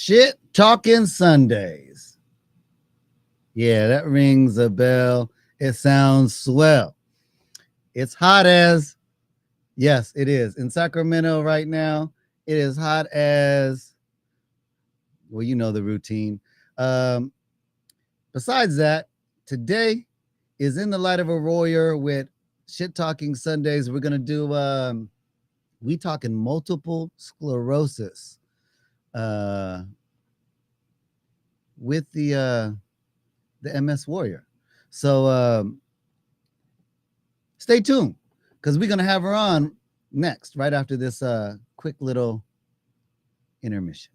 Shit Talking Sundays. Yeah, that rings a bell. It sounds swell. It's hot as, yes, it is. In Sacramento right now, it is hot as, well, you know the routine. Um, Besides that, today is In the Light of a Warrior with Shit Talking Sundays. We're going to do, we talking multiple sclerosis uh, with the MS Warrior. So stay tuned because we're going to have her on next, right after this quick little intermission.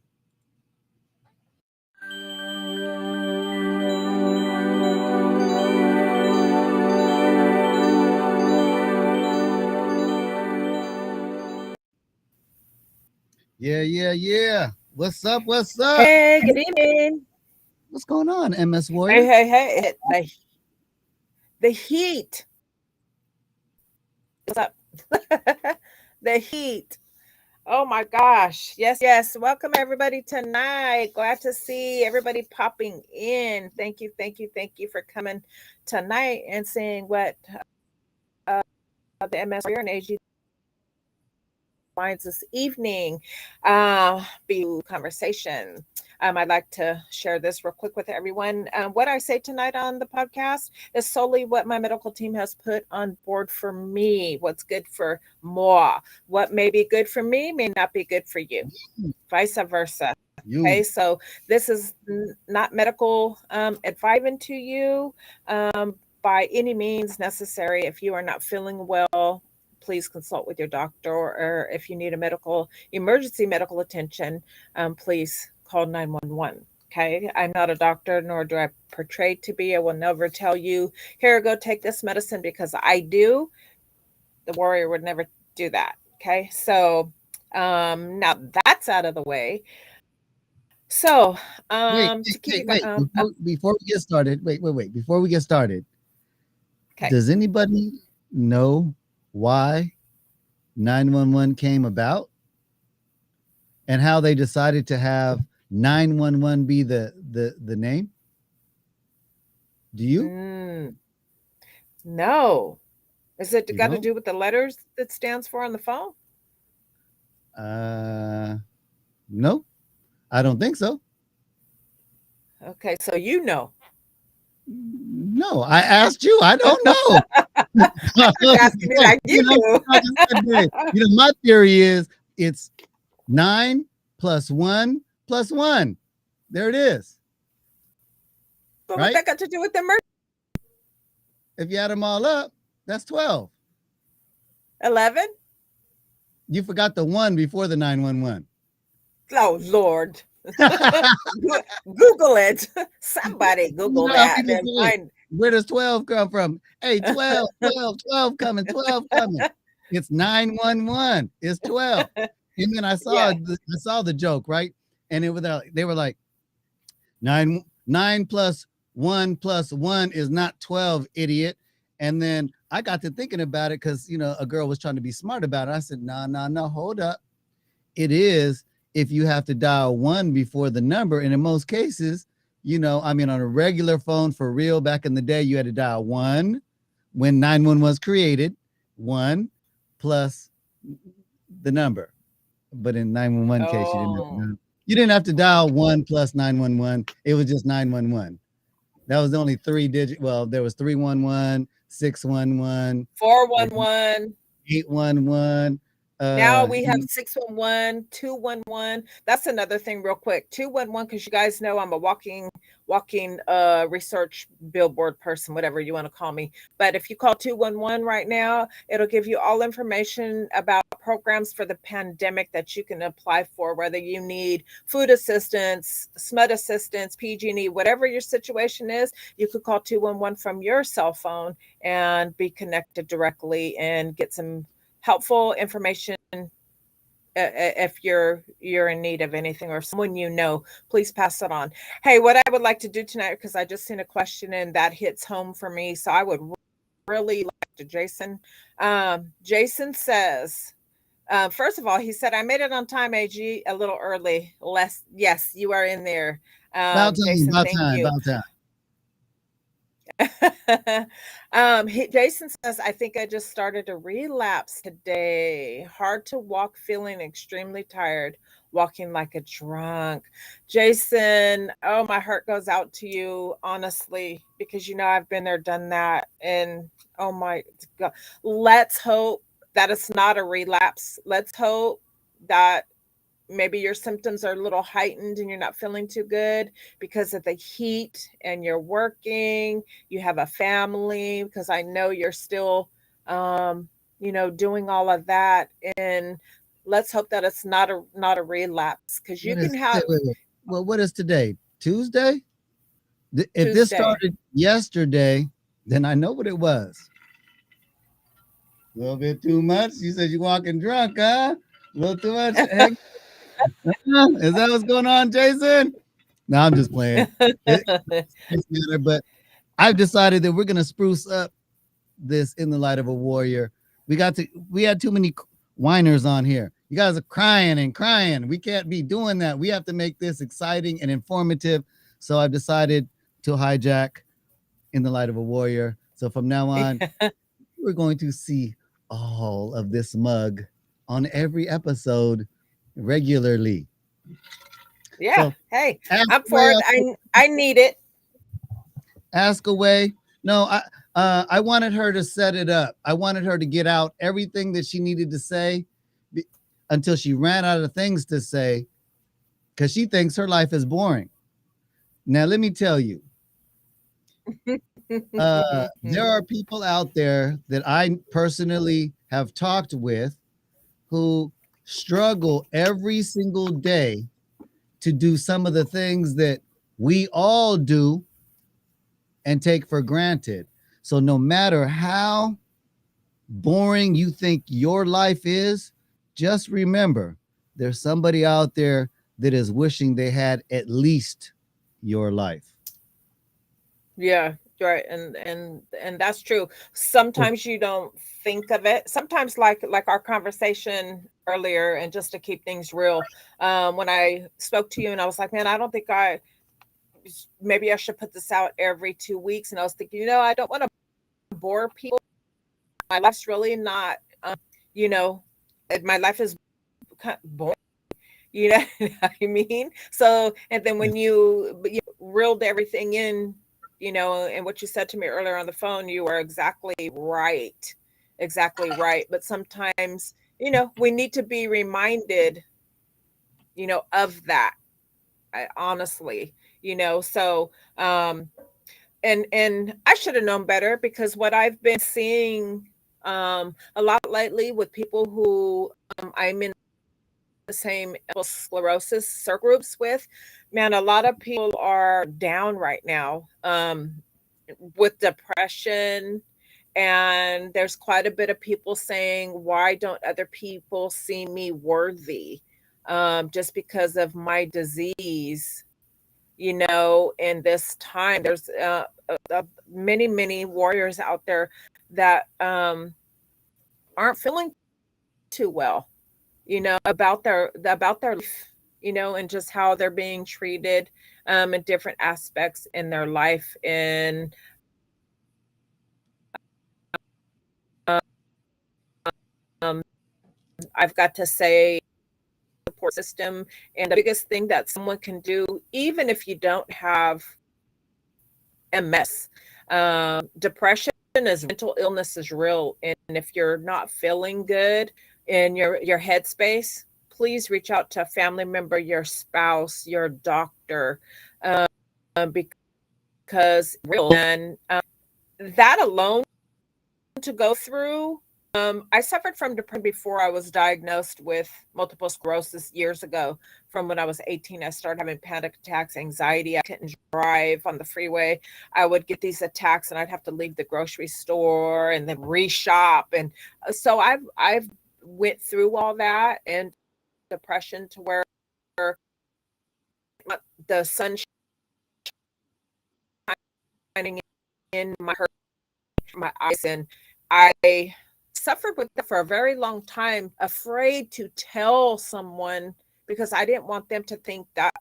Yeah. What's up? What's up? Hey, good evening. What's going on, MS Hey, Warrior? hey. The heat. What's up? The heat. Oh my gosh. Yes. Welcome everybody tonight. Glad to see everybody popping in. Thank you for coming tonight and seeing what the MS Warrior and AG Minds this evening. Be conversation. I'd like to share this real quick with everyone. What I say tonight on the podcast is solely what my medical team has put on board for me. What's good for moi. What may be good for me may not be good for you. Vice versa. Okay, so this is not medical advice to you by any means necessary. If you are not feeling well, please consult with your doctor, or if you need a emergency medical attention, please call 911. Okay, I'm not a doctor, nor do I portray to be. I will never tell you, here, go take this medicine because I do. The warrior would never do that. Okay, so now that's out of the way. So to keep wait. Before we get started, wait. Before we get started, okay. Does anybody know why 911 came about and how they decided to have 911 be the name? Do you? No. Is it You got to don't? do with the letters that stands for on the phone? No, I don't think so. Okay, so you know. No, I asked you. I don't know. I'm just asking you like you do. My theory is it's 9 plus 1 plus 1. There it is. But right? What that got to do with the merch? If you add them all up, that's 12. 11? You forgot the 1 before the 911. Oh, Lord. Google it. Somebody Google that. Where does 12 come from? Hey, 12 coming, 12 coming. It's 911. It's 12. And then I saw the joke, right? And they were like, 9 plus 1 plus 1 is not 12, idiot. And then I got to thinking about it because a girl was trying to be smart about it. I said, no, hold up. It is if you have to dial 1 before the number. And in most cases, on a regular phone for real, back in the day, you had to dial 1 when 911 was created, 1 plus the number. But in 911 case, you didn't have to dial 1 plus 911. It was just 911. That was the only 3 digit. Well, there was 311, 611, 411, 811. Now we have 611, 211. That's another thing real quick. 211, because you guys know I'm a walking research billboard person, whatever you want to call me. But if you call 211 right now, it'll give you all information about programs for the pandemic that you can apply for, whether you need food assistance, SMUD assistance, PG&E, whatever your situation is, you could call 211 from your cell phone and be connected directly and get some helpful information if you're in need of anything, or someone please pass it on. Hey, what I would like to do tonight, because I just seen a question and that hits home for me, so I would really like to Jason says First of all, he said, I made it on time, AG, a little early. Yes, you are in there. About time, Jason, about thank time, you. about time. Jason says, I think I just started a relapse today. Hard to walk, feeling extremely tired, walking like a drunk. Jason, oh, my heart goes out to you, honestly, because I've been there, done that. And oh my God, let's hope that it's not a relapse. Let's hope that maybe your symptoms are a little heightened and you're not feeling too good because of the heat and you're working, you have a family, because I know you're still doing all of that. And let's hope that it's not a relapse, because you What can is have wait. Well, what is today? Tuesday? If this Tuesday. started yesterday, then I know what it was. A little bit too much. You said you walking drunk, huh? A little too much. Heck, is that what's going on, Jason? No, I'm just playing. It's matter, but I've decided that we're gonna spruce up this in the light of a warrior. We had too many whiners on here. You guys are crying and crying. We can't be doing that. We have to make this exciting and informative. So I've decided to hijack in the light of a warrior. So from now on, we're going to see all of this mug on every episode regularly. Yeah. So Hey, ask I'm for away, it. I need it. ask away. No, I wanted her to set it up. I wanted her to get out everything that she needed to say until she ran out of things to say, because she thinks her life is boring. Now, let me tell you, there are people out there that I personally have talked with who struggle every single day to do some of the things that we all do and take for granted. So, no matter how boring you think your life is, just remember there's somebody out there that is wishing they had at least your life. Yeah, right. And that's true. Sometimes you don't think of it. Sometimes, like our conversation earlier, and just to keep things real, when I spoke to you and I was like, man, I don't think maybe I should put this out every 2 weeks. And I was thinking, I don't want to bore people. My life's really not, you know, my life is kind of boring. You know what I mean? So, and then when you reeled everything in, and what you said to me earlier on the phone, you are exactly right. Exactly right. But sometimes, we need to be reminded, of that. Honestly, so and I should have known better, because what I've been seeing a lot lately with people who I'm in the same sclerosis circle groups with, man, a lot of people are down right now, with depression. And there's quite a bit of people saying, why don't other people see me worthy, just because of my disease? In this time, there's many warriors out there that aren't feeling too well, about their life, and just how they're being treated, in different aspects in their life. And um, I've got to say, support system, and the biggest thing that someone can do, even if you don't have MS, depression is mental illness, is real. And if you're not feeling good in your headspace, please reach out to a family member, your spouse, your doctor, because real. And that alone, to go through. I suffered from depression before I was diagnosed with multiple sclerosis years ago. From when I was 18, I started having panic attacks, anxiety. I couldn't drive on the freeway. I would get these attacks, and I'd have to leave the grocery store and then reshop. And so I've went through all that, and depression, to where the sun shining in my eyes, and I suffered with that for a very long time, afraid to tell someone because I didn't want them to think that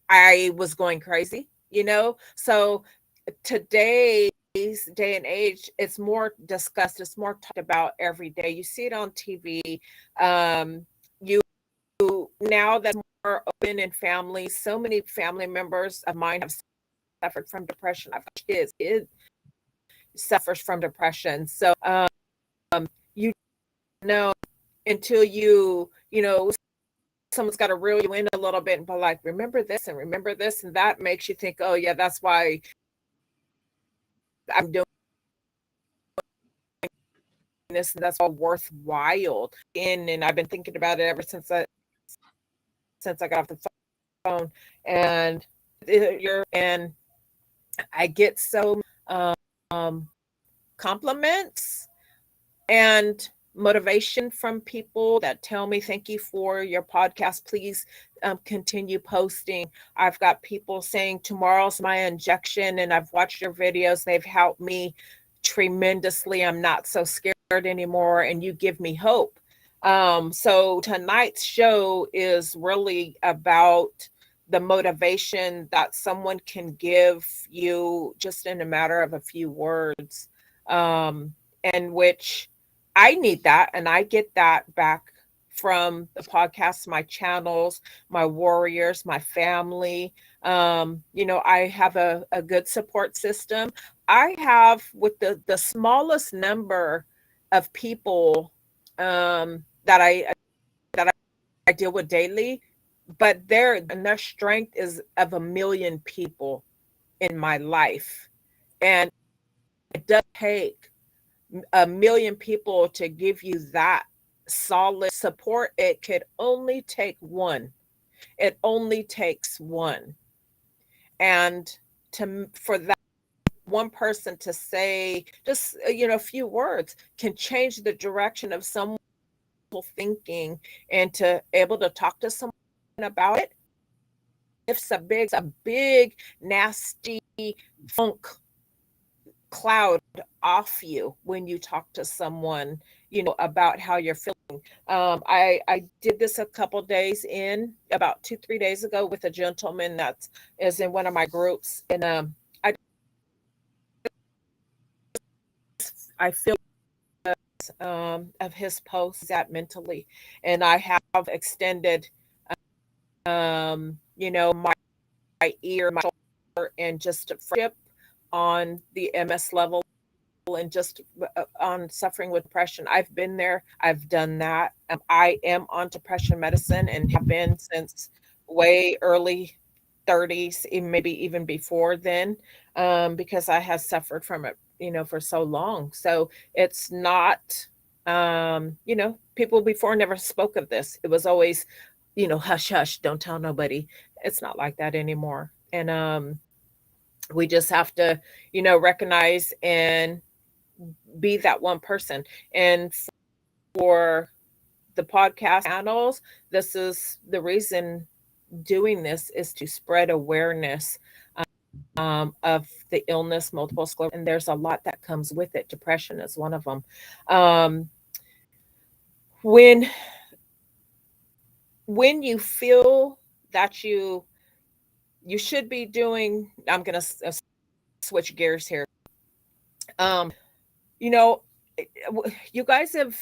I was going crazy, you know? So today's day and age, it's more discussed, it's more talked about every day. You see it on TV. You now that's more open in families. So many family members of mine have suffered from depression. I've got kids, it suffers from depression. So you know until you know someone's got to reel you in a little bit and be like, remember this, and that makes you think, oh yeah, that's why I'm doing this, and that's all worthwhile. And I've been thinking about it ever since I got off the phone, and and I get so um, compliments and motivation from people that tell me, thank you for your podcast, please continue posting. I've got people saying tomorrow's my injection and I've watched your videos, they've helped me tremendously, I'm not so scared anymore, and you give me hope. So tonight's show is really about the motivation that someone can give you just in a matter of a few words, and which I need that, and I get that back from the podcast, my channels, my warriors, my family. I have a good support system. I have with the smallest number of people that I deal with daily, but their strength is of a million people in my life, and it does take a million people to give you that solid support. It could only take one. It only takes one. And for that one person to say just a few words can change the direction of someone thinking, and to able to talk to someone about it. It's a big nasty funk cloud off you when you talk to someone about how you're feeling. I did this a couple days in, about 2-3 days ago, with a gentleman that is in one of my groups, and I feel of his posts at mentally, and I have extended my ear, my shoulder, and just a friendship on the MS level, and just on suffering with depression. I've been there, I've done that. I am on depression medicine and have been since way early 30s, maybe even before then, because I have suffered from it, for so long. So it's not, people before never spoke of this. It was always, hush, hush, don't tell nobody. It's not like that anymore. And we just have to, recognize and be that one person. And for the podcast channels, this is the reason doing this is to spread awareness of the illness, multiple sclerosis, and there's a lot that comes with it. Depression is one of them. When you feel that you should be doing, I'm going to switch gears here. You know, you guys have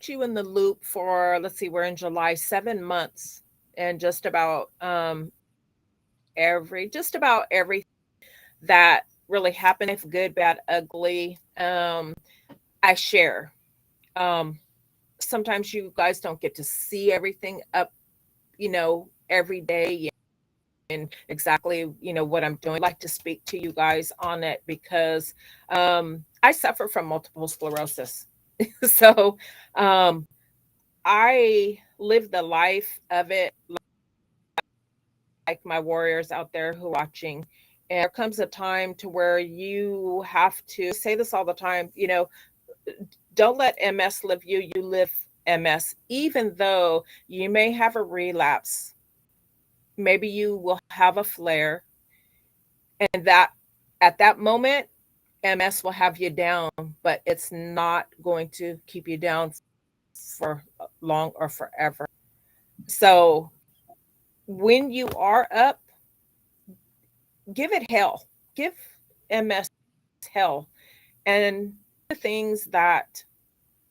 you in the loop for, let's see, we're in July, 7 months, and just about every that really happened, if good, bad, ugly, I share. Sometimes you guys don't get to see everything up, every day, and exactly, what I'm doing. I like to speak to you guys on it because I suffer from multiple sclerosis. So I live the life of it, like my warriors out there who are watching. And there comes a time to where you have to say this all the time, don't let MS live you, you live MS. Even though you may have a relapse, maybe you will have a flare, and that at that moment MS will have you down, but it's not going to keep you down for long or forever. So when you are up, give it hell. Give MS hell. And the things that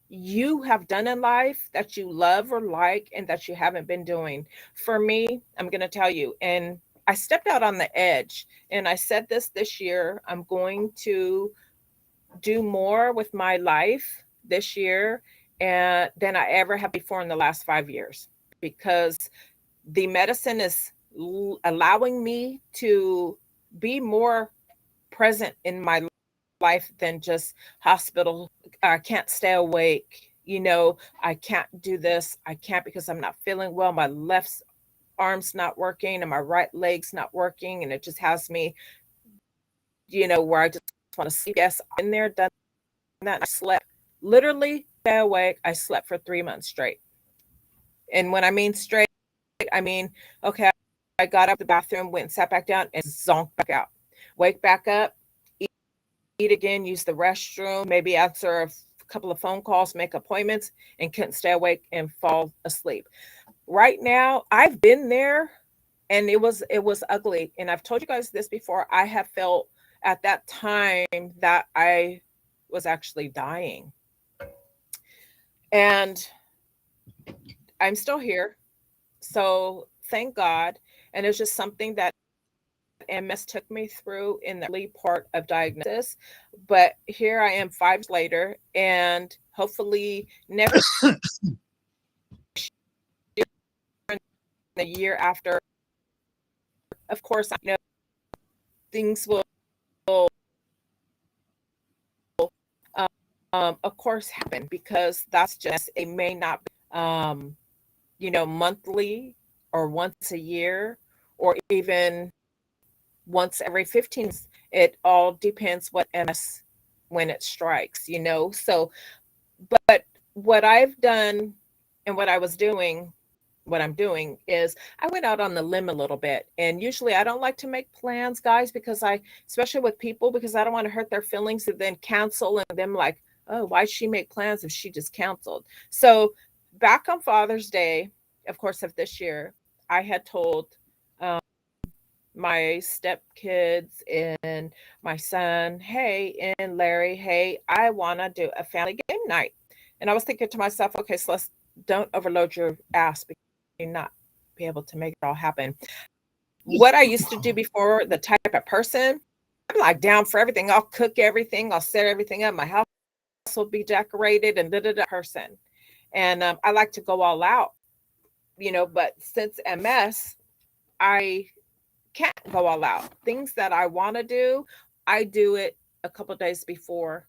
you have done in life that you love or like and that you haven't been doing. For me, I'm going to tell you, and I stepped out on the edge and I said this year, I'm going to do more with my life this year and than I ever have before in the last 5 years, because the medicine is allowing me to be more present in my life than just hospital. I can't stay awake. I can't do this. I can't because I'm not feeling well. My left arm's not working and my right leg's not working. And it just has me, where I just want to sleep. Yes, I've been there, done that. I slept literally stay awake. I slept for 3 months straight. And when I mean straight, I mean, okay, I got up the bathroom, went and sat back down and zonked back out. Wake back up, eat again, use the restroom, maybe answer a couple of phone calls, make appointments, and couldn't stay awake and fall asleep. Right now, I've been there and it was ugly. And I've told you guys this before. I have felt at that time that I was actually dying. And I'm still here. So thank God. And it's just something that MS took me through in the early part of diagnosis. But here I am 5 years later, and hopefully next year, the year after, of course, I know things will, of course, happen, because that's just, it may not be, monthly or once a year or even once every 15. It all depends what MS, when it strikes. So, but what I've done and what I'm doing is I went out on the limb a little bit. And usually I don't like to make plans, guys, because especially with people, because I don't want to hurt their feelings and then cancel and them like, oh, why'd she make plans if she just canceled? So back on Father's Day, of course, of this year, I had told um, my stepkids and my son, hey, and Larry, hey, I want to do a family game night. And I was thinking to myself, okay, so let's don't overload your ass because you not be able to make it all happen. What I used to do before, the type of person, I'm like down for everything. I'll cook everything. I'll set everything up. My house will be decorated and person. And I like to go all out, but since MS, I can't go all out. Things that I want to do, I do it a couple of days before.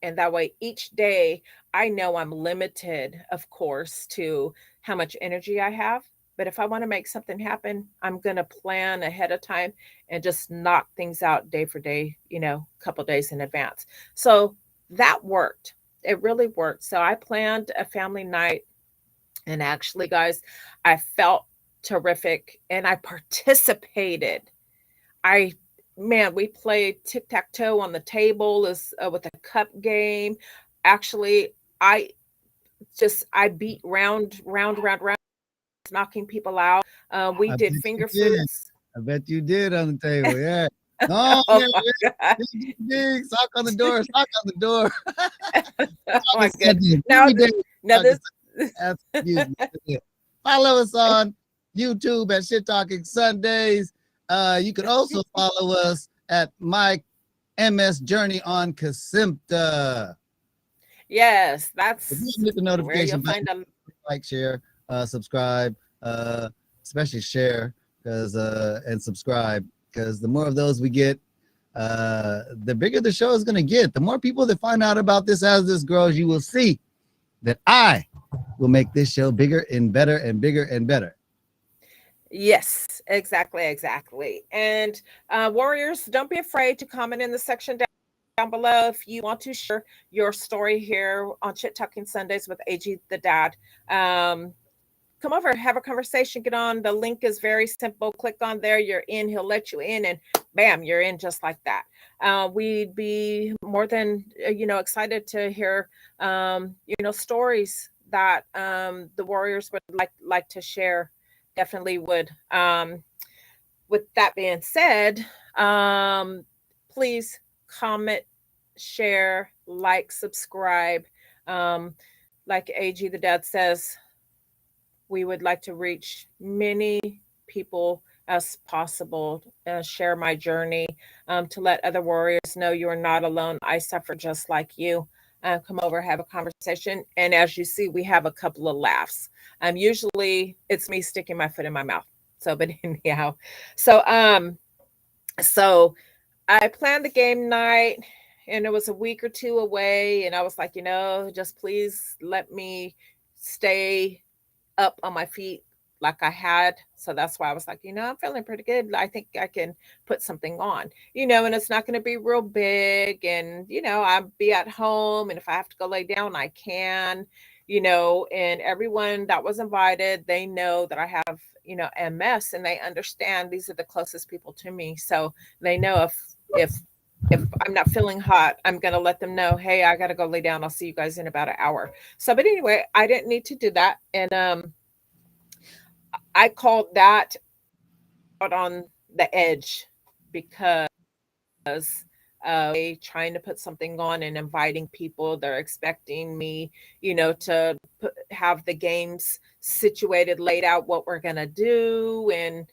And that way, each day, I know I'm limited, of course, to how much energy I have. But if I want to make something happen, I'm going to plan ahead of time and just knock things out day for day, a couple of days in advance. So that worked. It really worked. So I planned a family night. And actually, guys, I felt terrific and I participated. I Man, we played tic-tac-toe on the table as with a cup game. Actually, I I beat round, knocking people out. We I did bet you finger did. foods. I bet you did on the table. Yeah. Oh, Oh yeah, my yeah. god! Dig, dig, dig. Sock on the door. Sock on the door. Oh my Talking goodness! Sundays. Now, Every day. now Talking this. Sundays. Excuse me. Yeah. Follow us on YouTube at Shit Talking Sundays. You can also follow us at My MS Journey on Kasimpta. Yes, If you that's hit the where you'll notification button, find them. like, share, subscribe, especially share, because and subscribe, because the more of those we get, the bigger the show is going to get. The more people that find out about this as this grows, you will see that I will make this show bigger and better and bigger and better. Yes, exactly. And warriors, don't be afraid to comment in the section down below if you want to share your story here on Chit Talking Sundays with AG the Dad. Come over, have a conversation, get on. The link is very simple. Click on there, you're in. He'll let you in, and bam, you're in just like that. We'd be more than excited to hear stories that the warriors would like to share. Definitely would. With that being said, please comment, share, like, subscribe. Um, like AG the dad says, we would like to reach many people as possible, share my journey, to let other warriors know you are not alone. I suffer just like you. Come over, have a conversation. And as you see, we have a couple of laughs. Usually it's me sticking my foot in my mouth. So, but anyhow, so, so I planned the game night and it was a week or two away. And I was like, just please let me stay up on my feet like I had. So that's why I was like, I'm feeling pretty good. I think I can put something on, and it's not going to be real big. And, I'll be at home. And if I have to go lay down, I can, and everyone that was invited, they know that I have, MS, and they understand these are the closest people to me. So they know if I'm not feeling hot, I'm going to let them know, hey, I got to go lay down. I'll see you guys in about an hour. So, but anyway, I didn't need to do that. And, I called that out on the edge because trying to put something on and inviting people. They're expecting me, have the games situated, laid out what we're going to do. And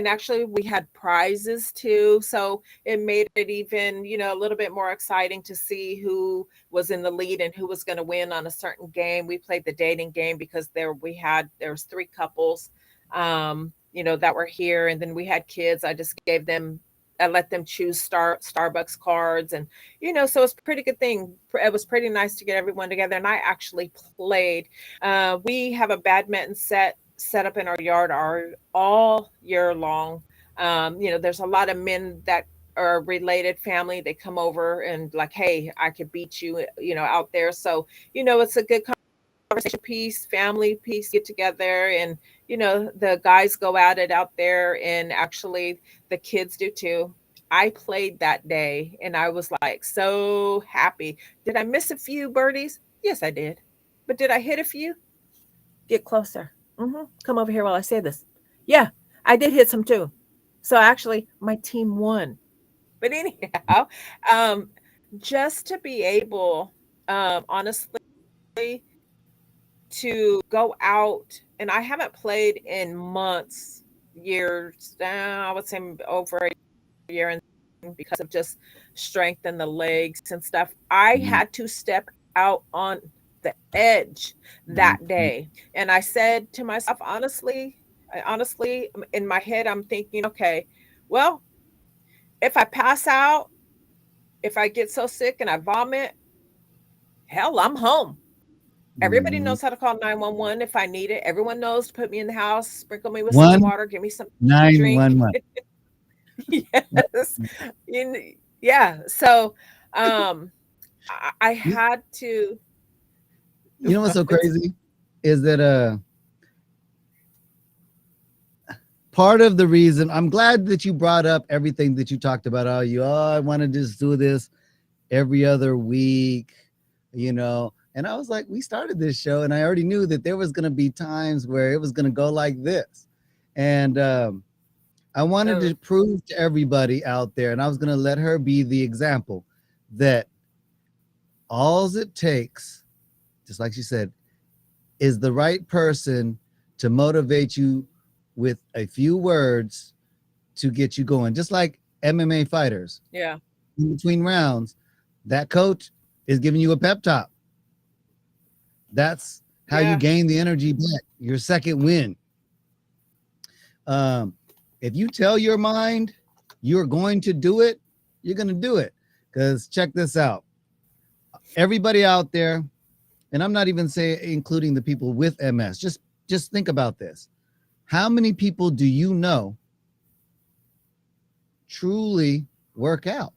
actually we had prizes too. So it made it even, a little bit more exciting to see who was in the lead and who was going to win on a certain game. We played the dating game because there was 3 couples, that were here. And then we had kids. I let them choose Starbucks cards, and so it's a pretty good thing. It was pretty nice to get everyone together, and I actually played. We have a badminton set up in our yard all year long. There's a lot of men that are related family. They come over and like, hey, I could beat you, out there. So it's a good conversation piece, family piece, get together, and the guys go at it out there, and actually the kids do too. I played that day and I was like so happy. Did I miss a few birdies? Yes, I did. But did I hit a few? Get closer. Come over here while I say this. Yeah, I did hit some too. So actually my team won. But anyhow, um just to be able, honestly, to go out, and I haven't played in months, years now, I would say over a year, and because of just strength in the legs and stuff, I Mhm. had to step out on the edge Mhm. that day. And I said to myself, honestly, in my head, I'm thinking, okay, well, if I pass out, if I get so sick and I vomit, hell, I'm home. Everybody Mhm. knows how to call 911 if I need it. Everyone knows to put me in the house, sprinkle me with some One water, give me something to nine drink. one one. Yes. Yeah. So, um, I You, had to. you know what's so crazy is that part of the reason I'm glad that you brought up everything that you talked about. I want to just do this every other week, And I was like, we started this show, and I already knew that there was going to be times where it was going to go like this, and I wanted Oh, to prove to everybody out there, and I was going to let her be the example that all it takes, just like she said, is the right person to motivate you with a few words to get you going. Just like MMA fighters, yeah, in between rounds, that coach is giving you a pep talk. That's how you yeah, gain the energy back. Your second win. Um, if you tell your mind you're going to do it, you're going to do it. Because check this out. Everybody out there, and I'm not even saying including the people with MS, just think about this. How many people do you know truly work out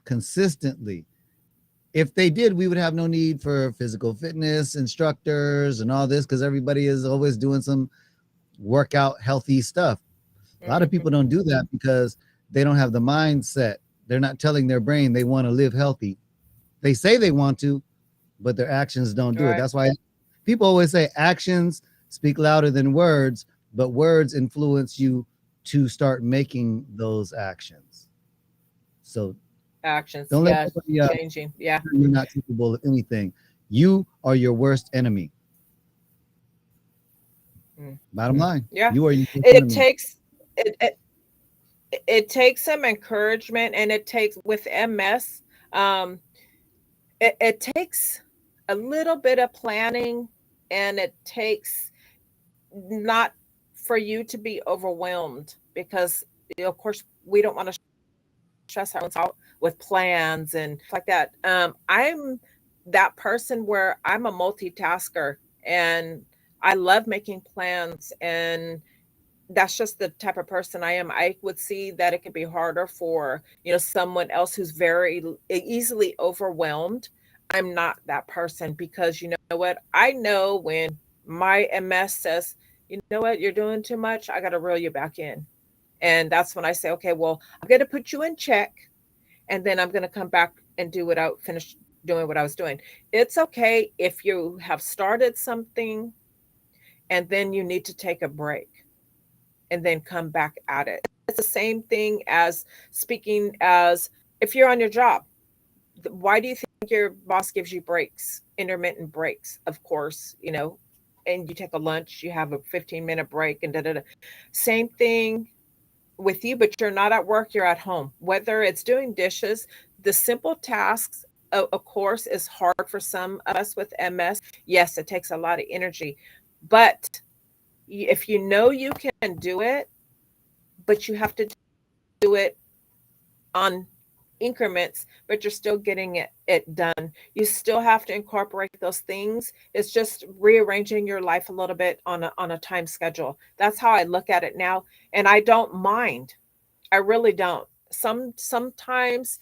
consistently? If they did, we would have no need for physical fitness instructors and all this because everybody is always doing some workout healthy stuff. A lot of people Mm-hmm. don't do that because they don't have the mindset. They're not telling their brain they want to live healthy. They say they want to, but their actions don't do it. Right. That's why people always say actions speak louder than words, but words influence you to start making those actions. So Actions. don't let Yeah. nobody Changing. Yeah. tell you you're not capable of anything. You are your worst enemy. Bottom Mm-hmm. line, Yeah. you are your worst It enemy. takes it, it it takes some encouragement, and it takes with MS. Um, it takes a little bit of planning, and it takes not for you to be overwhelmed because of course we don't want to stress ourselves out with plans and like that. I'm that person where I'm a multitasker, and I love making plans, and that's just the type of person I am. I would see that it could be harder for, someone else who's very easily overwhelmed. I'm not that person because you know what? I know when my MS says, you know what, you're doing too much, I got to reel you back in. And that's when I say, okay, well, I'm going to put you in check, and then I'm going to come back and do what I finish doing what I was doing. It's okay if you have started something and then you need to take a break and then come back at it. It's the same thing as speaking as if you're on your job. Why do you think your boss gives you breaks, intermittent breaks? Of course, and you take a lunch, you have a 15-minute break, and da da da. Same thing with you, but you're not at work, you're at home. Whether it's doing dishes, the simple tasks, of course, is hard for some of us with MS. Yes, it takes a lot of energy, but if you know you can do it, but you have to do it on increments, but you're still getting it done. You still have to incorporate those things. It's just rearranging your life a little bit on a time schedule. That's how I look at it now, and I don't mind. I really don't. Sometimes,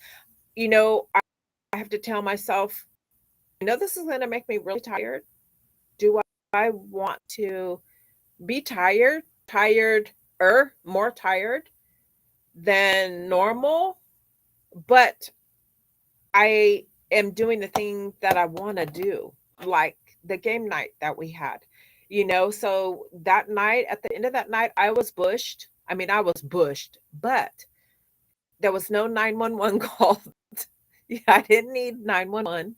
I have to tell myself, I know this is going to make me really tired. Do I want to be more tired than normal? But I am doing the thing that I want to do, like the game night that we had. So that night, at the end of that night, I was bushed. I mean, I was bushed, but there was no 911 called. Yeah, I didn't need 911.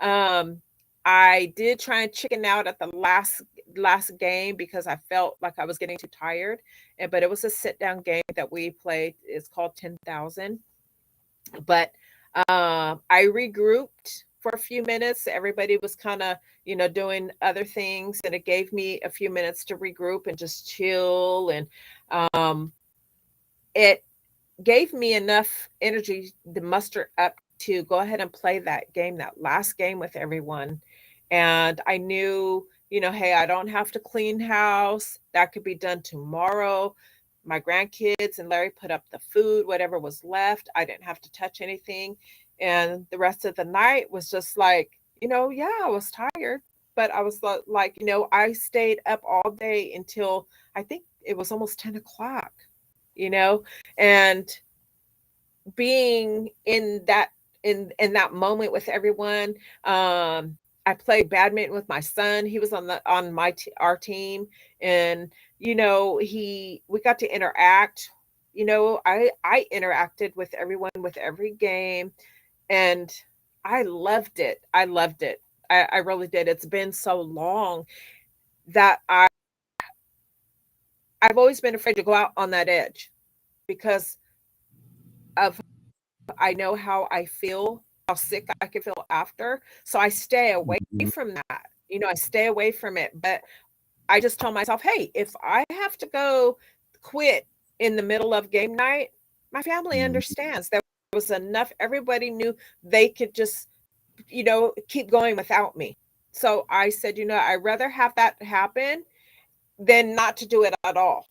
Um, I did try and chicken out at the last game because I felt like I was getting too tired. But it was a sit down game that we played. It's called 10,000. But I regrouped for a few minutes. Everybody was kind of, doing other things, and it gave me a few minutes to regroup and just chill. And um, it gave me enough energy to muster up to go ahead and play that game, that last game with everyone. And I knew, hey, I don't have to clean house. That could be done tomorrow. My grandkids and Larry put up the food, whatever was left. I didn't have to touch anything. And the rest of the night was just like, yeah, I was tired, but I was like, I stayed up all day until I think it was almost 10 o'clock, you know, and being in that moment with everyone. I played badminton with my son. He was on our team, and he we got to interact. I interacted with everyone with every game, and I loved it. I loved it. I really did. It's been so long that I've always been afraid to go out on that edge because of I know how I feel, how sick I can feel after. So I stay away Mhm. from that. I stay away from it. But I just tell myself, hey, if I have to go quit in the middle of game night, my family Mhm. understands. There was enough. Everybody knew they could just, keep going without me. So I said, I'd rather have that happen than not to do it at all.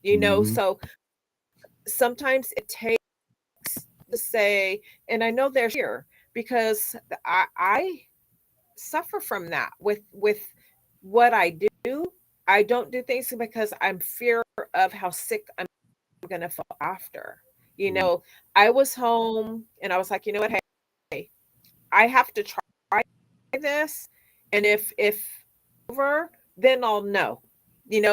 Mhm. So sometimes it takes to say, and I know they're here because I suffer from that with what I do. I don't do things because I'm fear of how sick I'm going to feel after. Mm. I was home and I was like, you know what? Hey, I have to try this. And if over, then I'll know,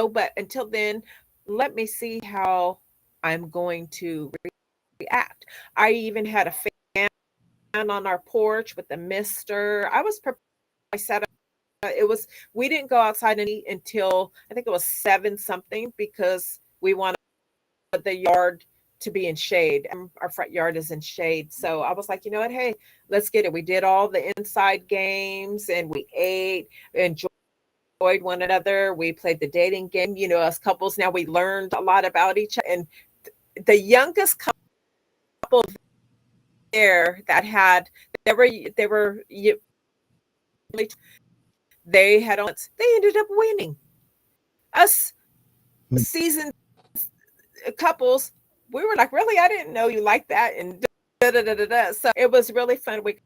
but until then, let me see how I'm going to react. I even had a fan on our porch with the mister. I was prepared. I set up. It was we didn't go outside and eat until I think it was 7 something because we wanted the yard to be in shade. Our front yard is in shade. So I was like, you know what? Hey, let's get it. We did all the inside games and we ate, enjoyed one another. We played the dating game, as couples. Now we learned a lot about each other. And the youngest couple there that had, they were they had on, they ended up winning. Us seasoned couples, we were like, really? I didn't know you like that. And da, da, da, da, da. So it was really fun. We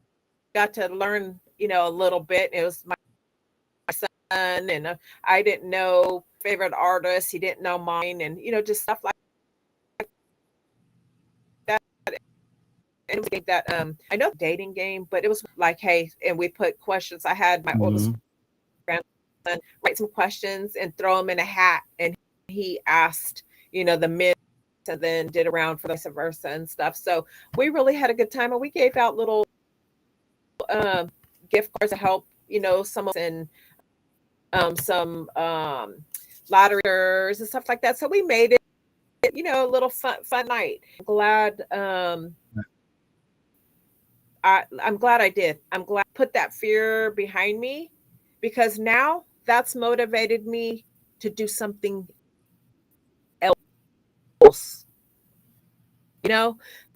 got to learn, a little bit. It was my son, and I didn't know favorite artist. He didn't know mine, and just stuff like that. And we think that I know the dating game, but it was like, hey, and we put questions. I had my oldest grandson write some questions and throw them in a hat, and he asked, the men, and then did around for vice versa and stuff. So we really had a good time, and we gave out little gift cards to help, some of us, and some ladders and stuff like that. So we made it, a little fun night. Glad I'm glad I did. I'm glad I put that fear behind me, because now that's motivated me to do something else.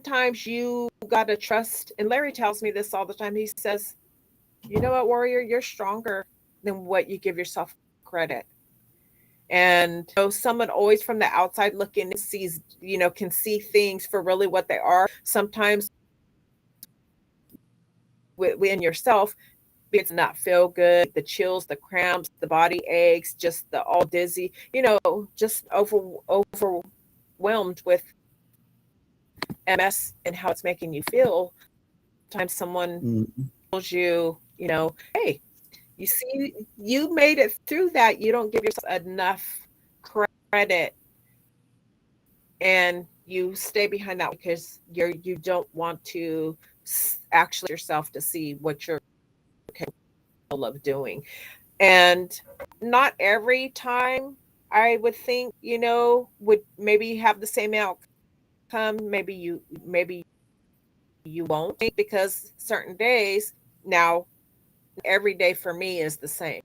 Sometimes you gotta trust, and Larry tells me this all the time. He says, you know what, warrior, you're stronger than what you give yourself credit. And someone always from the outside looking sees, can see things for really what they are. Sometimes within yourself, it's not feel good, the chills, the cramps, the body aches, just the all dizzy, just overwhelmed with MS and how it's making you feel. Sometimes someone tells you, hey, you see, you made it through that. You don't give yourself enough credit, and you stay behind that because you don't want to actually yourself to see what you're capable of doing. And not every time I would think, would maybe have the same outcome. Maybe you won't, because certain days now, every day for me is the same,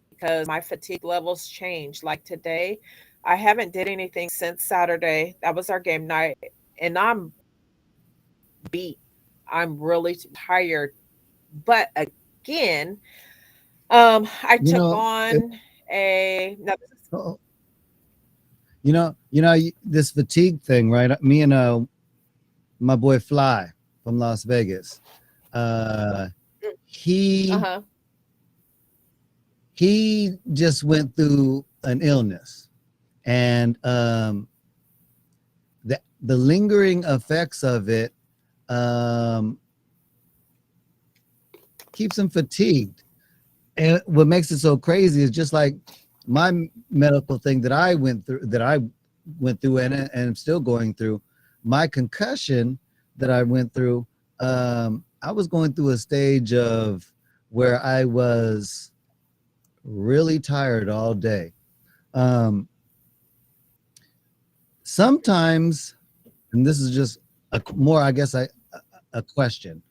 because my fatigue levels change. Like today, I haven't did anything since Saturday. That was our game night, and I'm beat. I'm really tired. But again, I You took know, it, on a no, oh, this fatigue thing, right? Me and my boy Fly from Las Vegas. Uh, he uh-huh. he just went through an illness, and the lingering effects of it um, keeps him fatigued. And what makes it so crazy is just like my medical thing that I went through and I'm still going through. My concussion that I went through, I was going through a stage of where I was really tired all day. Um, Sometimes, and this is just I guess, a question.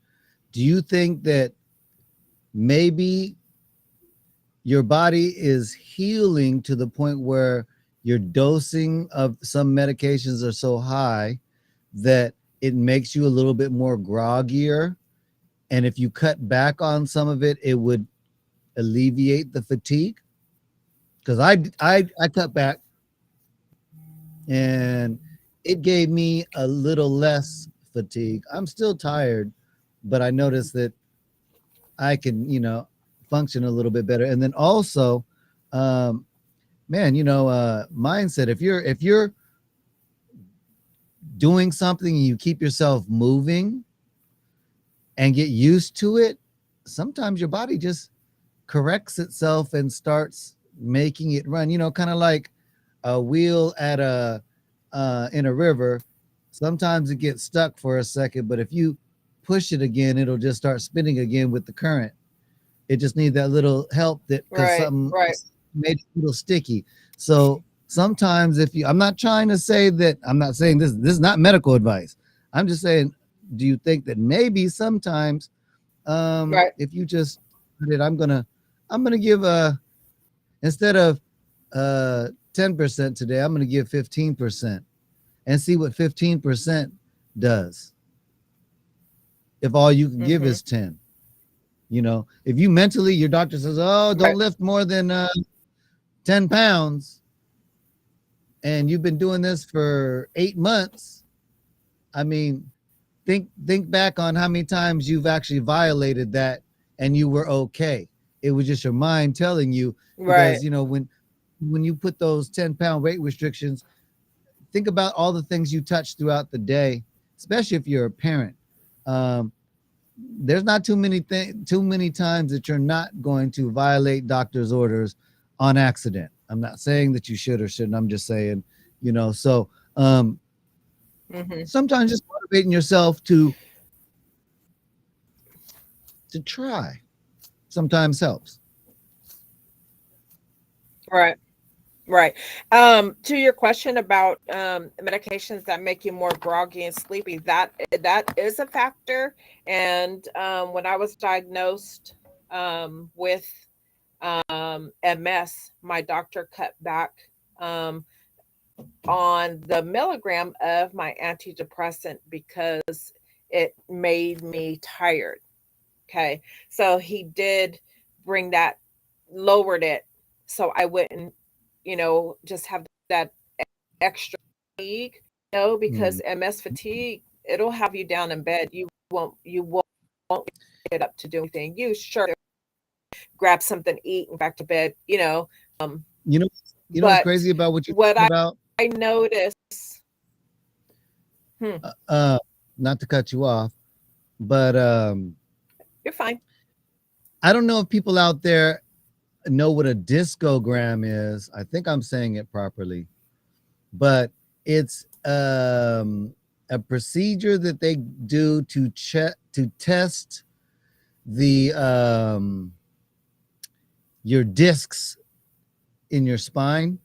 Do you think that maybe your body is healing to the point where your dosing of some medications are so high that it makes you a little bit more groggier, and if you cut back on some of it, it would alleviate the fatigue? Because I cut back, and it gave me a little less fatigue. I'm still tired, but I noticed that I can, function a little bit better. And then also, um, man, mindset. If you're doing something and you keep yourself moving and get used to it, sometimes your body just corrects itself and starts making it run. Kind of like a wheel at a in a river. Sometimes it gets stuck for a second, but if you push it again, it'll just start spinning again with the current. It just needs that little help, that because Right. something Right. made it a little sticky. So sometimes I'm not trying to say that, I'm not saying this is not medical advice. I'm just saying, do you think that maybe sometimes Right. if you just I'm gonna give instead of 10% today, I'm gonna give 15% and see what 15% does if all you can give Mm-hmm. is 10. If you mentally, your doctor says, oh, don't Right. lift more than 10 pounds, and you've been doing this for 8 months, I mean, think back on how many times you've actually violated that and you were okay. It was just your mind telling you, Right. because when you put those 10-pound weight restrictions, think about all the things you touch throughout the day, especially if you're a parent. Um, there's not too many times that you're not going to violate doctor's orders on accident. I'm not saying that you should or shouldn't. I'm just saying, so Mm-hmm. sometimes just motivating yourself to try sometimes helps. Right. Right. To your question about medications that make you more groggy and sleepy, that is a factor. And when I was diagnosed with MS, my doctor cut back um, on the milligram of my antidepressant because it made me tired. Okay. So he did bring that, lowered it so I wouldn't, just have that extra fatigue, because Mm. MS fatigue, it'll have you down in bed. You won't get up to do anything. You sure grab something, eat, and back to bed, You know, what's but crazy about what you're what talking about? I notice, hmm, Uh, uh, Not to cut you off, but you're fine. I don't know if people out there know what a discogram is. I think I'm saying it properly, but it's a procedure that they do to test the your discs in your spine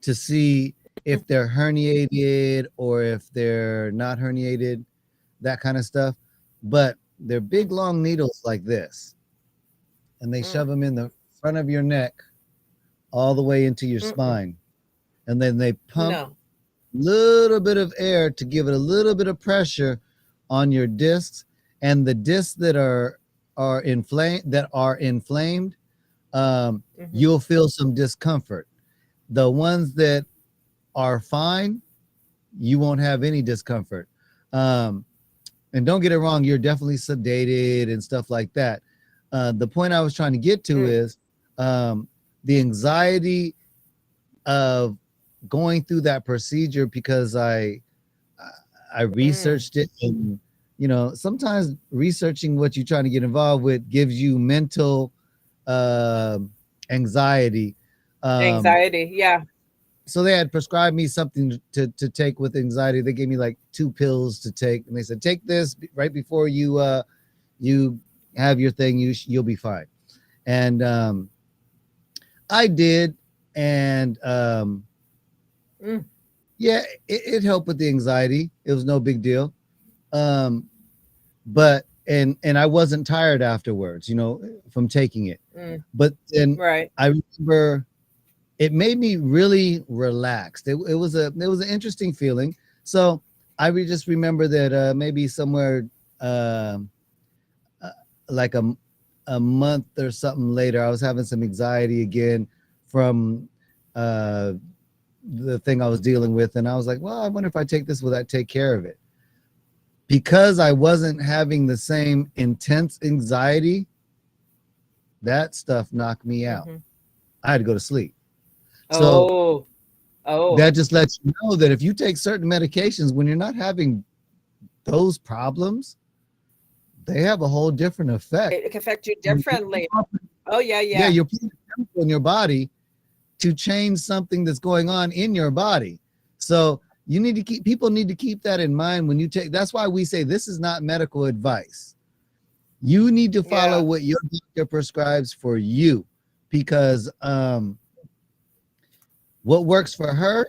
to see if they're herniated or if they're not herniated, that kind of stuff. But they're big long needles like this, and they Mm, shove them in the front of your neck all the way into your mm-mm, spine, and then they pump no. little bit of air to give it a little bit of pressure on your discs, and the discs that are inflamed, Hmm. you'll feel some discomfort. The ones that are fine, you won't have any discomfort. um, and don't get it wrong, you're definitely sedated and stuff like that. The point I was trying to get to Mm, is the anxiety of going through that procedure, because I mm, researched it, and sometimes researching what you're trying to get involved with gives you mental uh, anxiety. Um, anxiety. Yeah. so they had prescribed me something to take with anxiety. They gave me like 2 pills to take, and they said take this right before you have your thing. You'll be fine. And I did, and Mm, yeah, it helped with the anxiety. It was no big deal. Um, but and I wasn't tired afterwards, from taking it. mm, But then right. I remember it made me really relaxed. It was an interesting feeling. So just remember that maybe somewhere uh, uh, like a month or something later, I was having some anxiety again from uh, the thing I was dealing with, and I was like, well, I wonder if I take this, will that take care of it? Because I wasn't having the same intense anxiety, that stuff knocked me out. Hmm. I had to go to sleep. So Oh. Oh, That just lets you know that if you take certain medications when you're not having those problems, they have a whole different effect. it can affect you And differently. Oh, yeah, yeah, yeah. you're putting a chemical in your body to change something that's going on in your body. So you need to keep people need to keep that in mind when you take. That's why we say this is not medical advice. You need to follow Yeah. what your doctor prescribes for you, because what works for her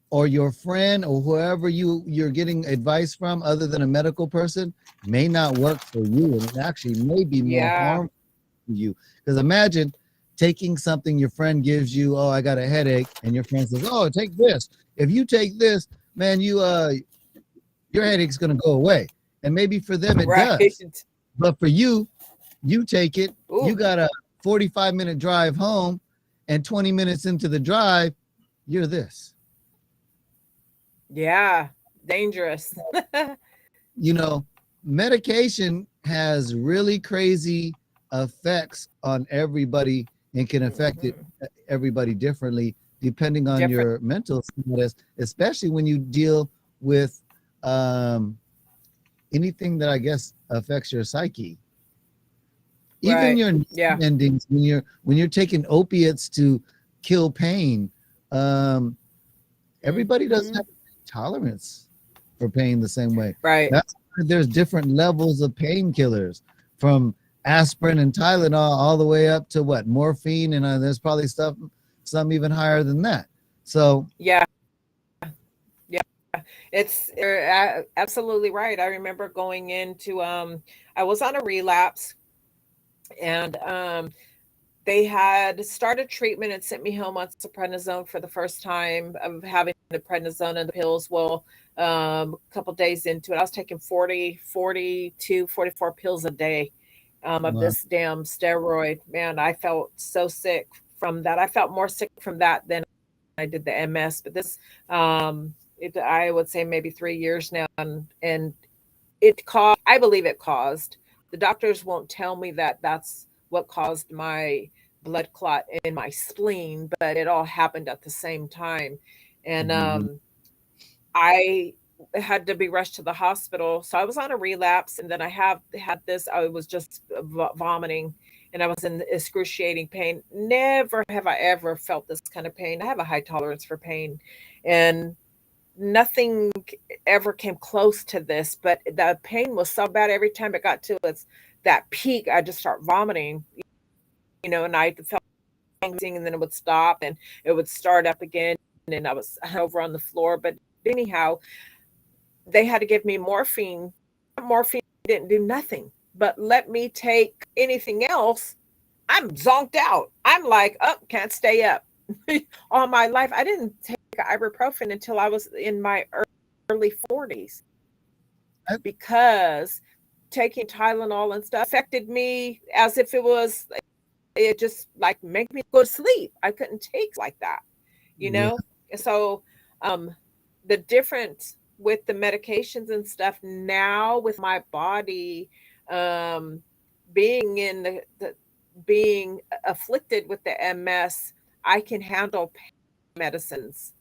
or your friend or whoever you're getting advice from other than a medical person may not work for you, and it actually may be more Yeah. harmful to you. Because imagine taking something your friend gives you. Oh, I got a headache, and your friend says, oh, take this. If you take this, man, your headache's going to go away. And maybe for them it Right. does, but for you, you take it, you Ooh, got a 45-minute drive home, and 20 minutes into the drive, you're this. yeah. Dangerous. You know, medication has really crazy effects on everybody and can affect it Mhm. everybody differently depending on Different. your mental status, especially when you deal with um, anything that I guess affects your psyche. Even Right. your Yeah. endings when you're taking opiates to kill pain, um, everybody doesn't Hmm. have tolerance for pain the same way. Right. That's why there's different levels of painkillers, from aspirin and Tylenol all the way up to what, morphine, and there's probably stuff some even higher than that. So Yeah. Yeah. It's you're absolutely right. I remember going into I was on a relapse, and they had started treatment and sent me home on prednisone for the first time of having the prednisone and the pills. Well, a couple days into it, I was taking 40, 42, 44 pills a day of uh, this damn steroid. Man, I felt so sick from that. I felt more sick from that than I did the MS. But this, I would say maybe 3 years now, and it caused. I believe it caused. The doctors won't tell me that that's what caused my blood clot in my spleen, but it all happened at the same time, and mhm, I had to be rushed to the hospital. So I was on a relapse, and then I have had this. I was just vomiting, and I was in excruciating pain. Never have I ever felt this kind of pain. I have a high tolerance for pain, and nothing ever came close to this. But the pain was so bad every time it got to its that peak, I just start vomiting, and I felt and then it would stop and it would start up again, and I was over on the floor. But anyhow, they had to give me morphine. Morphine didn't do nothing but let me take anything else. I'm zonked out. I'm like, oh, can't stay up. All my life, I didn't take ibuprofen until I was in my early 40s, I- because taking Tylenol and stuff affected me as if it just like make me go to sleep. I couldn't take like that, you yeah, know? And so um the difference with the medications and stuff now with my body, um being in the being afflicted with the MS, I can handle medicines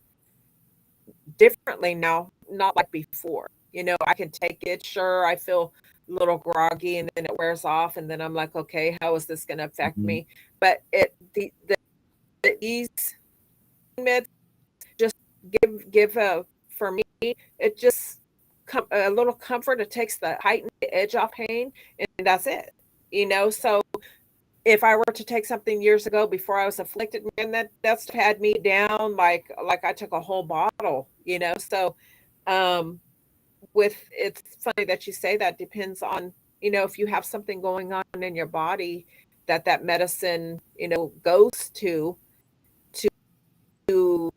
differently now, not like before. I can take it. Sure, I feel a little groggy, and then it wears off, and then I'm like, okay, how is this going to affect mhm, me? But these meds just give for me, it just a little comfort. It takes the heightened edge off pain, and that's it. So if I were to take something years ago before I was afflicted, man, that's had me down like I took a whole bottle. So um with it's funny that you say that. Depends on, if you have something going on in your body that medicine, goes to to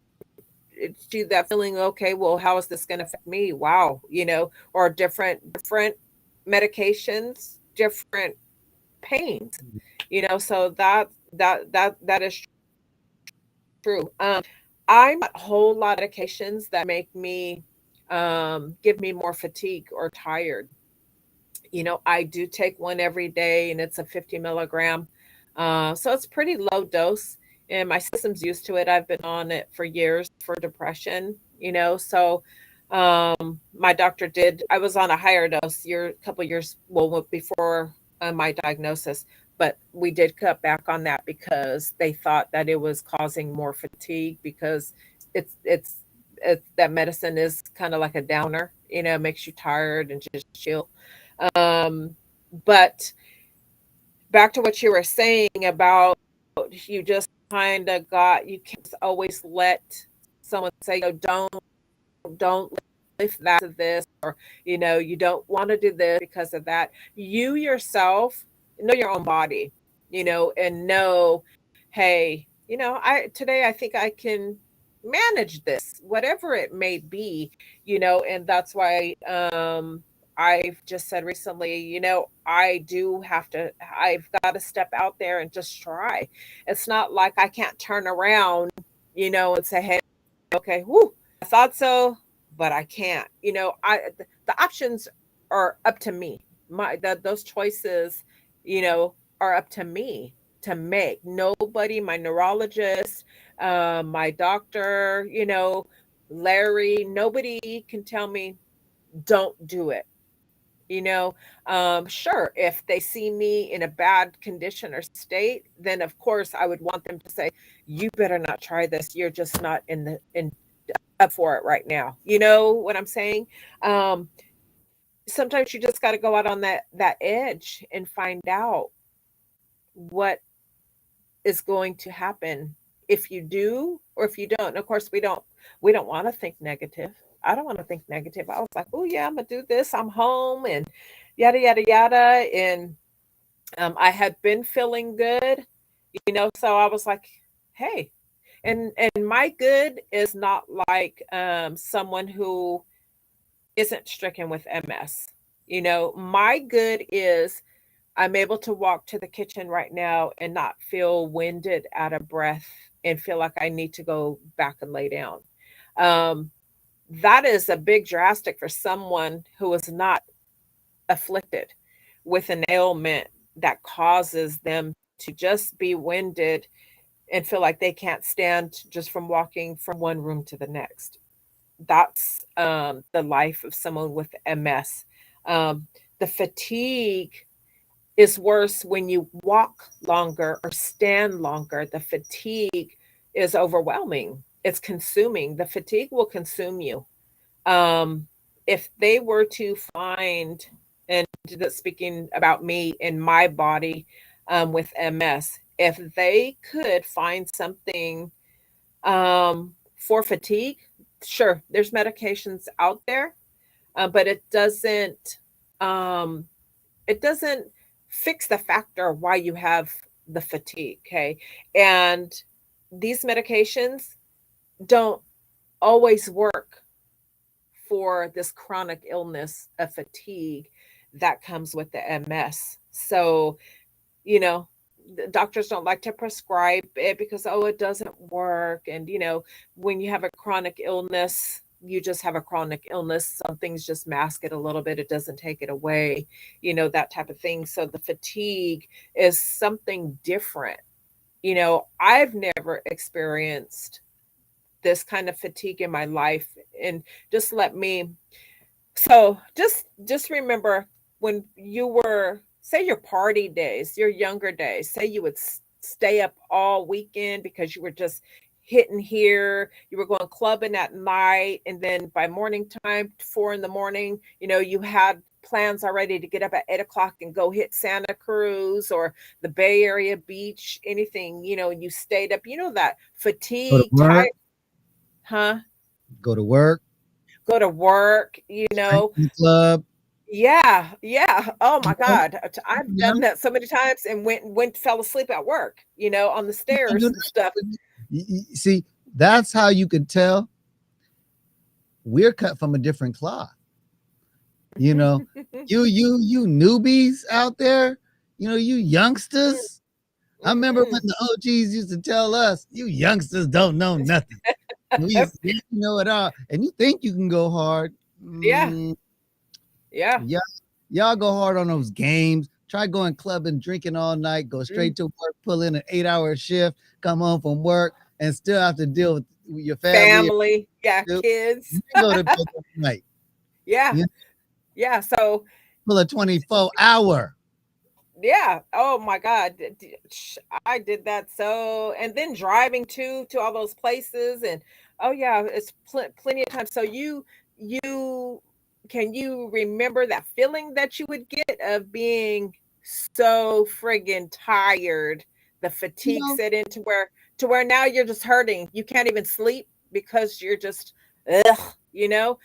that feeling. Okay, well, how is this going to affect me? Wow. Or different medications, different pains, so that is true. I'm a whole lot of medications that make me give me more fatigue or tired. I do take one every day, and it's a 50 milligram. So it's pretty low dose. and my system's used to it. I've been on it for years for depression, so my doctor did. I was on a higher dose a couple years, well, before my diagnosis, but we did cut back on that because they thought that it was causing more fatigue because it's it's that medicine is kind of like a downer, makes you tired and just chill. Um, but back to what you were saying about, you just kind of got, you can't always let someone say, don't lift that of this, or you don't want to do this because of that. You yourself know your own body, and know, hey, I today I think I can manage this, whatever it may be, and that's why I've just said recently, I've got to step out there and just try. It's not like I can't turn around, and say, hey, okay, whoo, I thought so, but I can't. The options are up to me. Those choices, are up to me to make. Nobody, my neurologist, my doctor, Larry, nobody can tell me don't do it. you know sure, if they see me in a bad condition or state, then of course I would want them to say, you better not try this, you're just not in up for it right now. You know what I'm saying? um Sometimes you just got to go out on that edge and find out what is going to happen if you do or if you don't. And of course, we don't want to think negative. I don't want to think negative. I was like, oh yeah, I'm gonna do this, I'm home, and yada yada yada. And I had been feeling good, so I was like, hey. And my good is not like someone who isn't stricken with MS. My good is I'm able to walk to the kitchen right now and not feel winded, out of breath, and feel like I need to go back and lay down. Um, that is a big drastic for someone who is not afflicted with an ailment that causes them to just be winded and feel like they can't stand just from walking from one room to the next. That's the life of someone with MS. Um, the fatigue is worse when you walk longer or stand longer. The fatigue is overwhelming. It's consuming. The fatigue will consume you. Um, if they were to find, and that's speaking about me and my body with MS, if they could find something for fatigue, sure, there's medications out there, but um, it doesn't fix the factor of why you have the fatigue. Okay, and these medications don't always work for this chronic illness of fatigue that comes with the MS. So, you know, the doctors don't like to prescribe it because, oh, it doesn't work. And, when you have a chronic illness, you just have a chronic illness. Some things just mask it a little bit, it doesn't take it away, that type of thing. So the fatigue is something different. I've never experienced this kind of fatigue in my life. And just let me, so just remember, when you were, say, your party days, your younger days, say you would stay up all weekend because you were just hitting here, you were going clubbing at night, and then by morning time, 4 in the morning, you had plans already to get up at 8 o'clock and go hit Santa Cruz or the Bay Area beach, anything, and you stayed up, that Go to fatigue, tired, work, huh? go to work, Go to work, drink in the club. Yeah, yeah. Oh my You know, God. I've yeah, done that so many times and went fell asleep at work, on the you can do stairs and stuff. that. See, that's how you can tell we're cut from a different cloth. You know, you newbies out there, you youngsters. I remember when Mm-mm. the OGs used to tell us, "You youngsters don't know nothing. We used to think you know it all, and you think you can go hard." Yeah, Mm, yeah. yeah, y'all go hard on those games. Try going clubbing, drinking all night, go straight to work, pull in an 8-hour shift, come home from work, and still have to deal with your family. Family, yeah, You kids. go to bed at night. Yeah, You yeah. So pull a 24-hour. yeah. Oh my God. I did that. So, and then driving to all those places, and oh yeah, it's plenty of time. So you can you remember that feeling that you would get of being so friggin' tired? The You fatigue know, set in to where now you're just hurting. You can't even sleep because you're just ugh, you know. uh,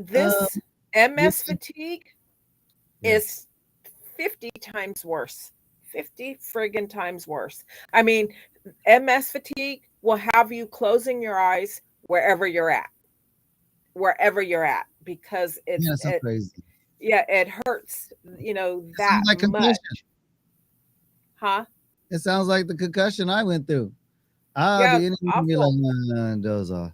This you MS fatigue yeah. is 50 times worse. 50 friggin' times worse. I mean, MS fatigue will have you closing your eyes wherever you're at, because Yeah, that's so crazy. it hurts, It sounds that like concussion. much. Huh? It sounds like the concussion I went through. I'll Yeah, be in and be like, awful. nah, doze off.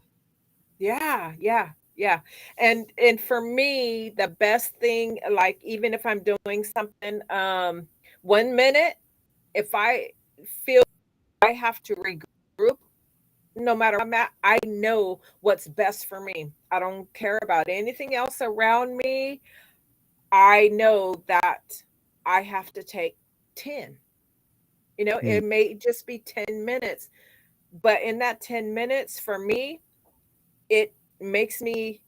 Yeah, yeah, yeah. And for me, the best thing, like even if I'm doing something, 1 minute, if I feel I have to regroup, no matter where I'm at, I know what's best for me. I don't care about anything else around me. I know that I have to take 10. Hmm. It may just be 10 minutes, but in that 10 minutes for me, it makes me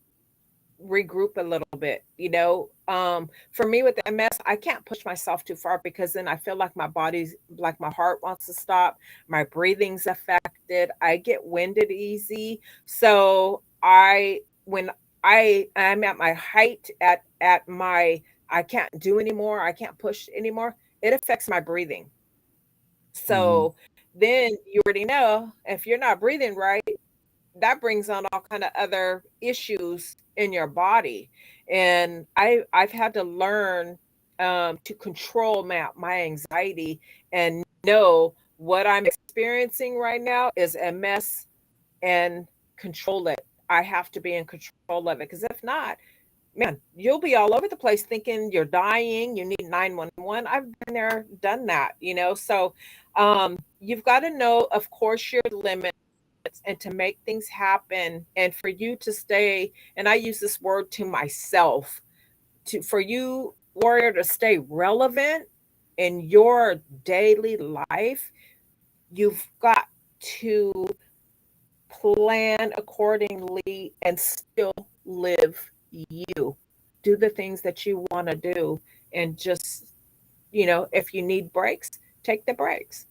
regroup a little bit. For me with MS, I can't push myself too far because then I feel like my body's like my heart wants to stop, my breathing's affected, I get winded easy. So I when I'm at my height, at my I can't do anymore, I can't push anymore, it affects my breathing. Hmm. So then you already know, if you're not breathing right, that brings on all kind of other issues in your body. And I've had to learn, to control my anxiety and know what I'm experiencing right now is a mess, and control it. I have to be in control of it, because if not, man, you'll be all over the place thinking you're dying, you need 911. I've been there, done that, So you've got to know, of course, your limits, and to make things happen, and for you to stay, and I use this word to myself, for you, warrior, to stay relevant in your daily life. You've got to plan accordingly and still live you. Do the things that you want to do, and just, if you need breaks, take the breaks.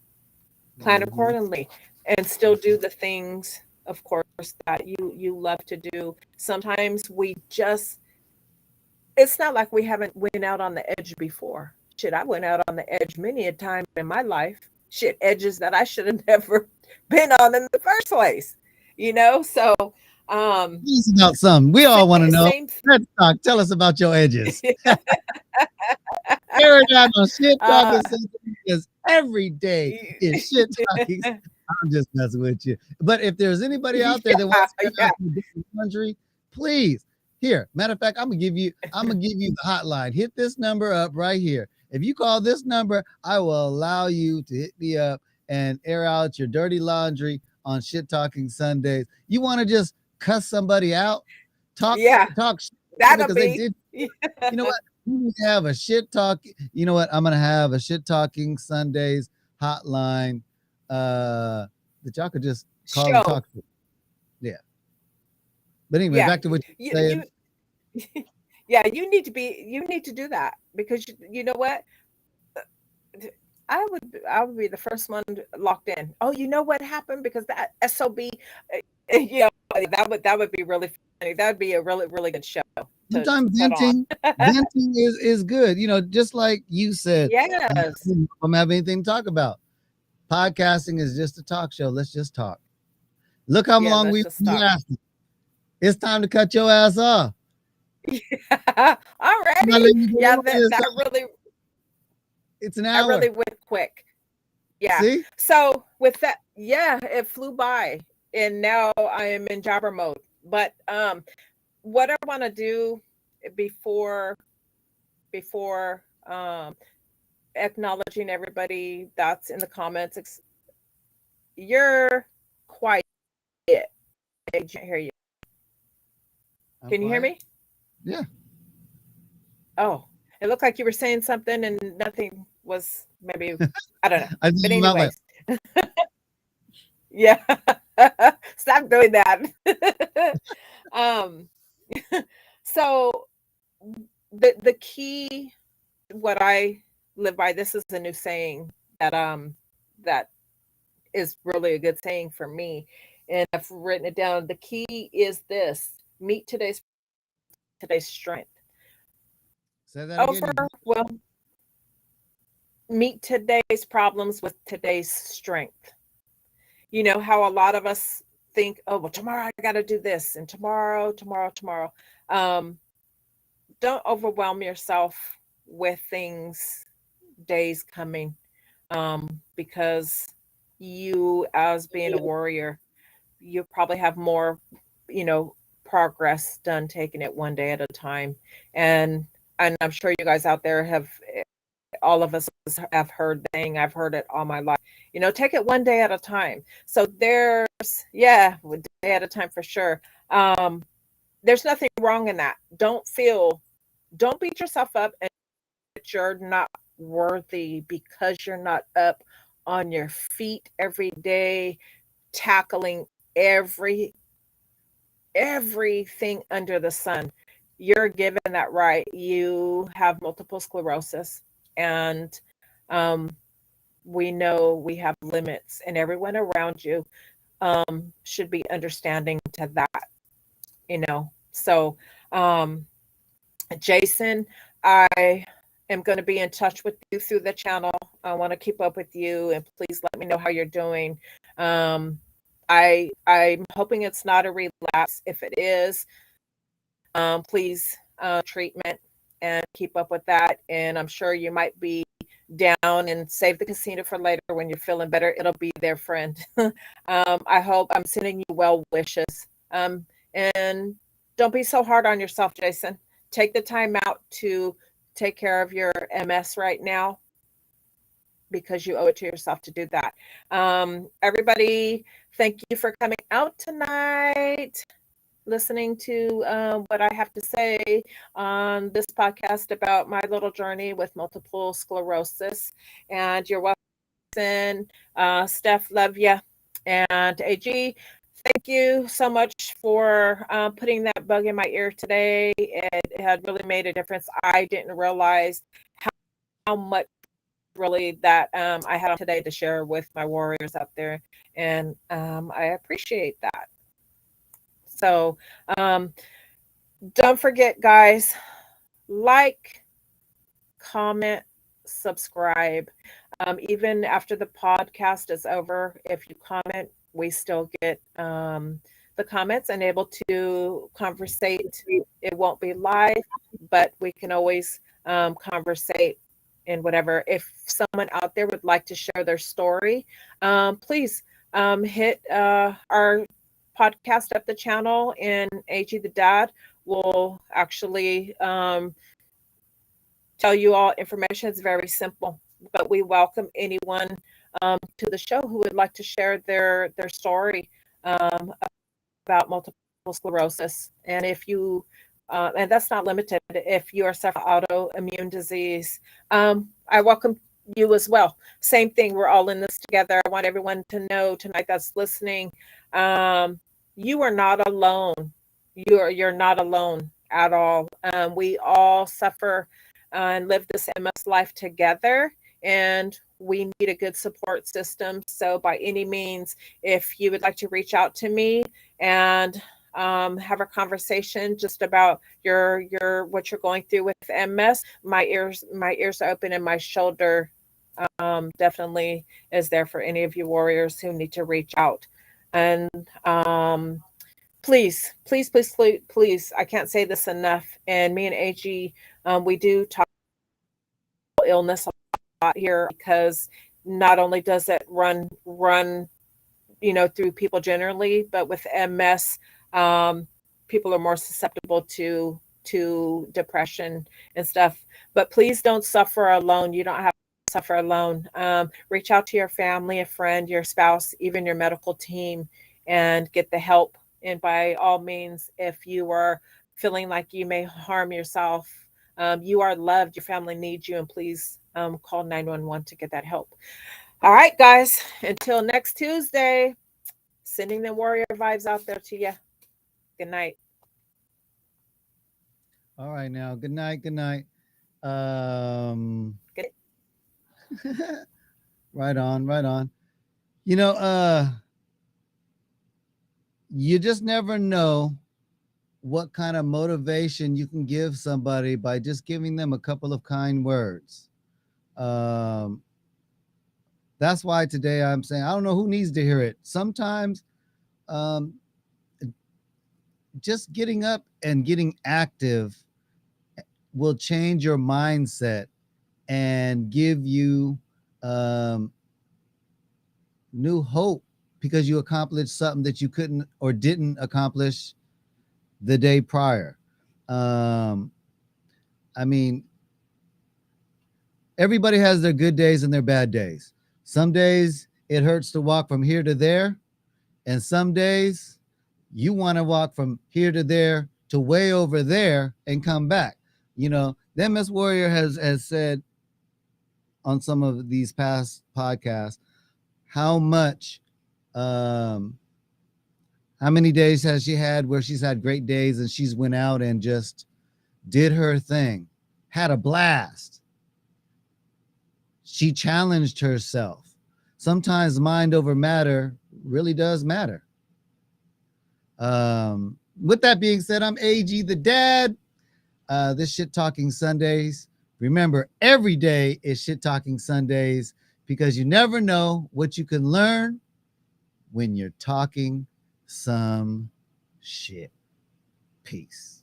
Plan Hmm. accordingly, and still do the things, of course, that you love to do. Sometimes we just it's not like we haven't went out on the edge before. Shit, I went out on the edge many a time in my life. Shit, edges that I should have never been on in the first place. So um Tell us about something. We all want to same, know. same Let's talk. Tell us about your edges. Air it out on shit uh talking Sunday, because every day is shit talking. I'm just messing with you. But if there's anybody out there that yeah, wants to air yeah, out their dirty laundry, please. Here, matter of fact, I'm gonna give you the hotline. Hit this number up right here. If you call this number, I will allow you to hit me up and air out your dirty laundry on Shit Talking Sundays. You want to just cuss somebody out, yeah, talk shit that'll because they be. did. You know what? We need to have a shit talk. You know what? I'm gonna have a Shit Talking Sundays hotline, uh, that y'all could just call and Show. talk to. Yeah. But anyway, Yeah, back to what you you were saying. you yeah, you need to do that, because you know what, I would be the first one locked in. Oh, you know what happened? Because that SOB, you know, that would be really funny. That would be a really really good show to Sometimes put on. venting is good. Just like you said, Yes. I don't have anything to talk about. Podcasting is just a talk show. Let's just talk. Look how Yeah, long let's we've just been stop. lasting. It's time to cut your ass off. I'm not Already? letting you go Yeah, over that this. that really It's an that hour. really went quick. Yeah. See? So with that, yeah, it flew by, and now I am in jobber mode. But what I want to do before before acknowledging everybody that's in the comments. You're quiet. I can't hear you. I'm Can you hear quiet. me? Yeah. Oh, it looked like you were saying something and nothing was maybe, I don't know. I But just went out like, anyways, yeah. Stop doing that. um so the key, what I live by, this is a new saying that is really a good saying for me. And I've written it down. The key is this: meet today's strength. say that again. Over, well, meet today's problems with today's strength. You know how a lot of us think, oh, well, tomorrow I got to do this, and tomorrow. Um, don't overwhelm yourself with things, days coming, because you, as being a warrior, you probably have more, you know, progress done taking it one day at a time. And I'm sure you guys out there have, all of us have heard the saying, I've heard it all my life, you know, take it one day at a time. So there's, yeah, one day at a time for sure. There's nothing wrong in that. Don't beat yourself up and that you're not worthy because you're not up on your feet every day tackling every everything under the sun. You're given that right. You have multiple sclerosis, and um, we know we have limits, and everyone around you should be understanding to that, you know. So, um, Jason, I am going to be in touch with you through the channel. I want to keep up with you, and please let me know how you're doing. Um, I'm hoping it's not a relapse. If it is, please treatment and keep up with that. And I'm sure you might be down, and save the casino for later when you're feeling better. It'll be there, friend. I hope I'm sending you well wishes. And don't be so hard on yourself, Jason. Take the time out to take care of your MS right now, because you owe it to yourself to do that. Everybody, thank you for coming out tonight, listening to what I have to say on this podcast about my little journey with multiple sclerosis. And you're welcome. Steph, love you. And AG, thank you so much for putting that bug in my ear today. It had really made a difference. I didn't realize how much really that I had on today to share with my warriors out there. And I appreciate that. So don't forget, guys, like, comment, subscribe. Even after the podcast is over, if you comment, we still get the comments and able to conversate. It won't be live, but we can always conversate in whatever. If someone out there would like to share their story, please hit our podcast up the channel, and AG the Dad will actually tell you all information. It's very simple, but we welcome anyone to the show who would like to share their story about multiple sclerosis. And if you and that's not limited, if you are suffering autoimmune disease, I welcome you as well. Same thing, we're all in this together. I want everyone to know tonight that's listening, you are not alone. You're not alone at all. We all suffer and live this MS life together, and we need a good support system. So by any means, if you would like to reach out to me and have a conversation just about your what you're going through with MS, my ears are open, and my shoulder definitely is there for any of you warriors who need to reach out. And please, please, please, please, please, I can't say this enough. And me and AG, we do talk about illness a lot here, because not only does it run, you know, through people generally, but with MS, people are more susceptible to depression and stuff. But please don't suffer alone. You don't have suffer alone. Reach out to your family, a friend, your spouse, even your medical team, and get the help. And by all means, if you are feeling like you may harm yourself, you are loved. Your family needs you, and please call 911 to get that help. All right, guys. Until next Tuesday, sending the warrior vibes out there to you. Good night. All right, now. Good night. Good night. Um, Good. right on. Right on. You know, you just never know what kind of motivation you can give somebody by just giving them a couple of kind words. Um, that's why today I'm saying I don't know who needs to hear it. Sometimes um, just getting up and getting active will change your mindset and give you um, new hope because you accomplished something that you couldn't or didn't accomplish the day prior. Um, I mean, everybody has their good days and their bad days. Some days it hurts to walk from here to there, and some days you want to walk from here to there to way over there and come back. You know, the MS Warrior has said on some of these past podcasts how much how many days has she had where she's had great days and she's went out and just did her thing, had a blast. She challenged herself. Sometimes mind over matter really does matter. With that being said, I'm AG the Dad. This Shit Talking Sundays. Remember, every day is Shit Talking Sundays because you never know what you can learn when you're talking some shit. Peace.